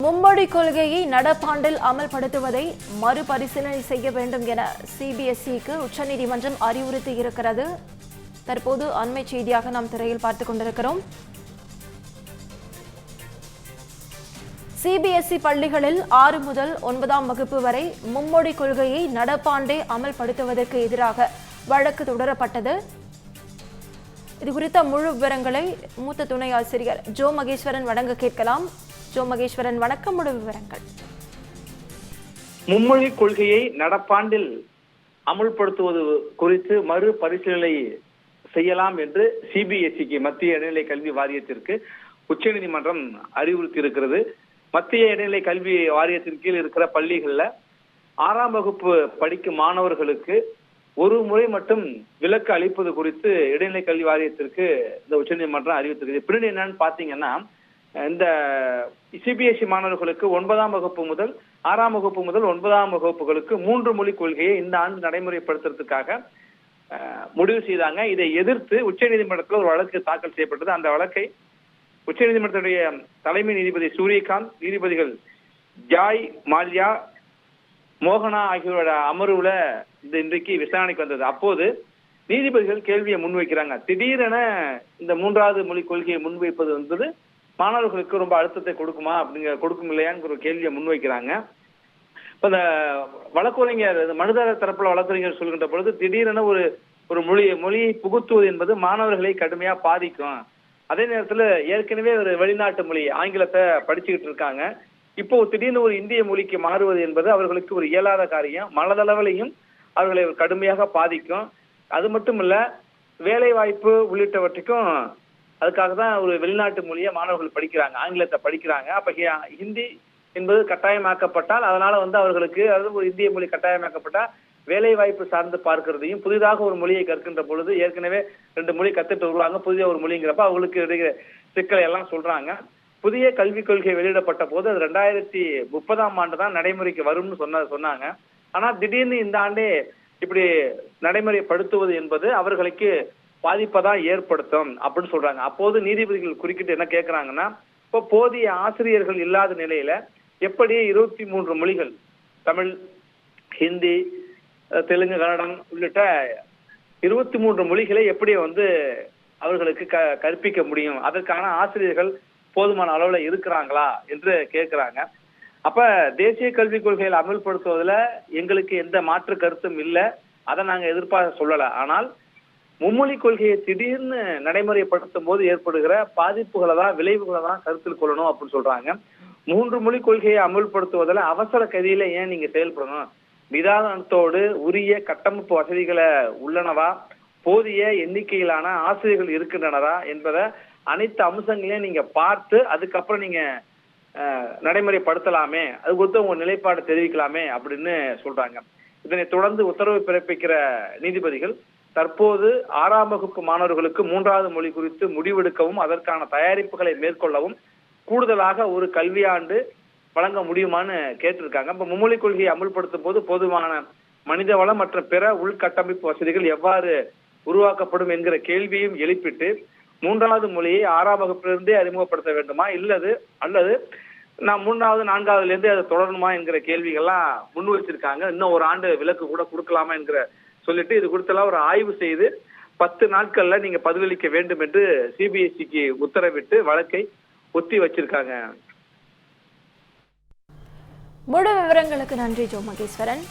மும்மொழி கொள்கையை நடப்பாண்டில் அமல்படுத்துவதை மறுபரிசீலனை செய்ய வேண்டும் என சிபிஎஸ்இக்கு உச்சநீதிமன்றம் அறிவுறுத்தி இருக்கிறது. தற்போது அண்மை செய்தியாக நாம் திரையில் பார்த்துக் கொண்டிருக்கிறோம். சிபிஎஸ்இ பள்ளிகளில் 6 முதல் 9ஆம் வகுப்பு வரை மும்மொழி கொள்கையை நடப்பாண்டே அமல்படுத்துவதற்கு எதிராக வழக்கு தொடரப்பட்டது. இதுகுறித்த முழு விவரங்களை மூத்த துணை ஆசிரியர் ஜோ மகேஸ்வரன் வழங்க கேட்கலாம். ஜோ மகேஸ்வரன், வணக்கம். முழு விவரங்கள். மும்மொழி கொள்கையை நடப்பாண்டில் அமுல்படுத்துவது குறித்து மறுபரிசீலனை செய்யலாம் என்று சிபிஎஸ்இக்கு மத்திய இடைநிலை கல்வி வாரியத்திற்கு உச்சநீதிமன்றம் அறிவுறுத்தி இருக்கிறது. மத்திய இடைநிலை கல்வி வாரியத்தின் கீழ் இருக்கிற பள்ளிகள்ல 6ஆம் வகுப்பு படிக்கும் மாணவர்களுக்கு ஒரு முறை மட்டும் விலக்கு அளிப்பது குறித்து இடைநிலை கல்வி வாரியத்திற்கு இந்த உச்சநீதிமன்றம் அறிவித்திருக்கு. பின்னாடி என்னன்னு பாத்தீங்கன்னா, இந்த சிபிஎஸ்இ மாணவர்களுக்கு 9ஆம் வகுப்பு முதல் 6ஆம் வகுப்பு முதல் 9ஆம் வகுப்புகளுக்கு 3 மொழி கொள்கையை இந்த ஆண்டு நடைமுறைப்படுத்துறதுக்காக முடிவு செய்தாங்க. இதை எதிர்த்து உச்சநீதிமன்றத்தில் ஒரு வழக்கு தாக்கல் செய்யப்பட்டது. அந்த வழக்கை உச்சநீதிமன்றத்துடைய தலைமை நீதிபதி சூரியகாந்த், நீதிபதிகள் ஜாய் மால்யா, மோகனா ஆகியோரோட அமர்வுல இன்றைக்கு விசாரணைக்கு வந்தது. அப்போது நீதிபதிகள் கேள்வியை முன்வைக்கிறாங்க. திடீரென இந்த 3வது மொழி கொள்கையை முன்வைப்பது என்பது மாணவர்களுக்கு ரொம்ப அழுத்தத்தை கொடுக்குமா, கொடுக்கும் இல்லையான்னு ஒரு கேள்வியை முன்வைக்கிறாங்க. இப்ப இந்த வழக்கறிஞர், மனுதாரர் தரப்புல வழக்கறிஞர் சொல்கின்ற பொழுது, திடீரென ஒரு மொழியை புகுத்துவது என்பது மாணவர்களை கடுமையா பாதிக்கும். அதே நேரத்துல ஏற்கனவே ஒரு வெளிநாட்டு மொழி ஆங்கிலத்தை படிச்சுக்கிட்டு இருக்காங்க. இப்போ திடீர்னு ஒரு இந்திய மொழிக்கு மாறுவது என்பது அவர்களுக்கு ஒரு இயலாத காரியம். மனதளவிலையும் அவர்களை கடுமையாக பாதிக்கும். அது மட்டும் இல்ல, வேலை வாய்ப்பு உள்ளிட்டவற்றுக்கும் அதுக்காக தான் ஒரு வெளிநாட்டு மொழியை மாணவர்கள் படிக்கிறாங்க, ஆங்கிலத்தை படிக்கிறாங்க. அப்ப ஹிந்தி என்பது கட்டாயமாக்கப்பட்டால் அதனால அவர்களுக்கு, அதாவது ஒரு இந்திய மொழி கட்டாயமாக்கப்பட்டா வேலை வாய்ப்பு சார்ந்து பார்க்கிறதையும், புதிதாக ஒரு மொழியை கற்கின்ற பொழுது ஏற்கனவே 2 மொழி கத்துட்டு வருவாங்க, புதிய ஒரு மொழிங்கிறப்ப அவங்களுக்கு இடையே சிக்கலை எல்லாம் சொல்றாங்க. புதிய கல்விக் கொள்கை வெளியிடப்பட்ட போது அது 2030ஆம் ஆண்டு தான் நடைமுறைக்கு வரும்னு சொன்னாங்க. ஆனா திடீர்னு இந்த ஆண்டே இப்படி நடைமுறைப்படுத்துவது என்பது அவர்களுக்கு பாதிப்பதான் ஏற்படுத்தும் அப்படின்னு சொல்றாங்க. அப்போது நீதிபதிகள் குறுக்கிட்டு என்ன கேட்கிறாங்கன்னா, இப்போ போதிய ஆசிரியர்கள் இல்லாத நிலையில எப்படி 23 மொழிகள், தமிழ், ஹிந்தி, தெலுங்கு, கன்னடம் உள்ளிட்ட 23 மொழிகளை எப்படி அவர்களுக்கு கற்பிக்க முடியும்? அதற்கான ஆசிரியர்கள் போதுமான அளவுல இருக்கிறாங்களா என்று கேட்கிறாங்க. அப்ப தேசிய கல்விக் கொள்கையில் அமல்படுத்துவதில் எங்களுக்கு எந்த மாற்று கருத்தும் இல்லை, அதை நாங்க எதிர்பார்க்க சொல்லல. ஆனால் மும்மொழி கொள்கையை திடீர்னு நடைமுறைப்படுத்தும் போது ஏற்படுகிற பாதிப்புகளை தான், விளைவுகளை தான் கருத்தில் கொள்ளணும் அப்படின்னு சொல்றாங்க. 3 மொழி கொள்கையை அமல்படுத்துவதில் அவசர கதியில ஏன் நீங்க செயல்படணும்? நிதானத்தோடு உரிய கட்டமைப்பு வசதிகளை உள்ளனவா, போதிய எண்ணிக்கையிலான ஆசிரியர்கள் இருக்கின்றனரா என்பதை அனைத்து அம்சங்களையும் நீங்க பார்த்து அதுக்கப்புறம் நீங்க நடைமுறைப்படுத்தலாமே, அது குறித்து உங்க நிலைப்பாடு தெரிவிக்கலாமே அப்படின்னு சொல்றாங்க. இதனை தொடர்ந்து உத்தரவு பிறப்பிக்கிற நீதிபதிகள் தற்போது 6ஆம் வகுப்பு மாணவர்களுக்கு 3வது மொழி குறித்து முடிவெடுக்கவும் அதற்கான தயாரிப்புகளை மேற்கொள்ளவும் கூடுதலாக ஒரு கல்வியாண்டு வழங்க முடியுமான்னு கேட்டிருக்காங்க. இப்ப மும்மொழி கொள்கையை அமல்படுத்தும் போது போதுமான மனித வளம் மற்றும் பிற உள்கட்டமைப்பு வசதிகள் எவ்வாறு உருவாக்கப்படும் என்கிற கேள்வியும் எழுப்பிட்டு 3வது மொழியை 6ஆம் வகுப்பிலிருந்தே அறிமுகப்படுத்த வேண்டுமா, அல்லது நான் 3வது 4வதுல இருந்தே அதை தொடரணுமா என்கிற கேள்விகள்லாம் முன் வச்சிருக்காங்க. இன்னும் ஒரு ஆண்டு விலக்கு கூட கொடுக்கலாமா என்கிற சொல்லிட்டு இது குறித்தெல்லாம் ஒரு ஆய்வு செய்து 10 நாட்கள்ல நீங்க பதிலளிக்க வேண்டும் என்று சிபிஎஸ்இக்கு உத்தரவிட்டு வழக்கை ஒத்தி வச்சிருக்காங்க. முழு விவரங்களுக்கு நன்றி ஜோ மகேஸ்வரன்.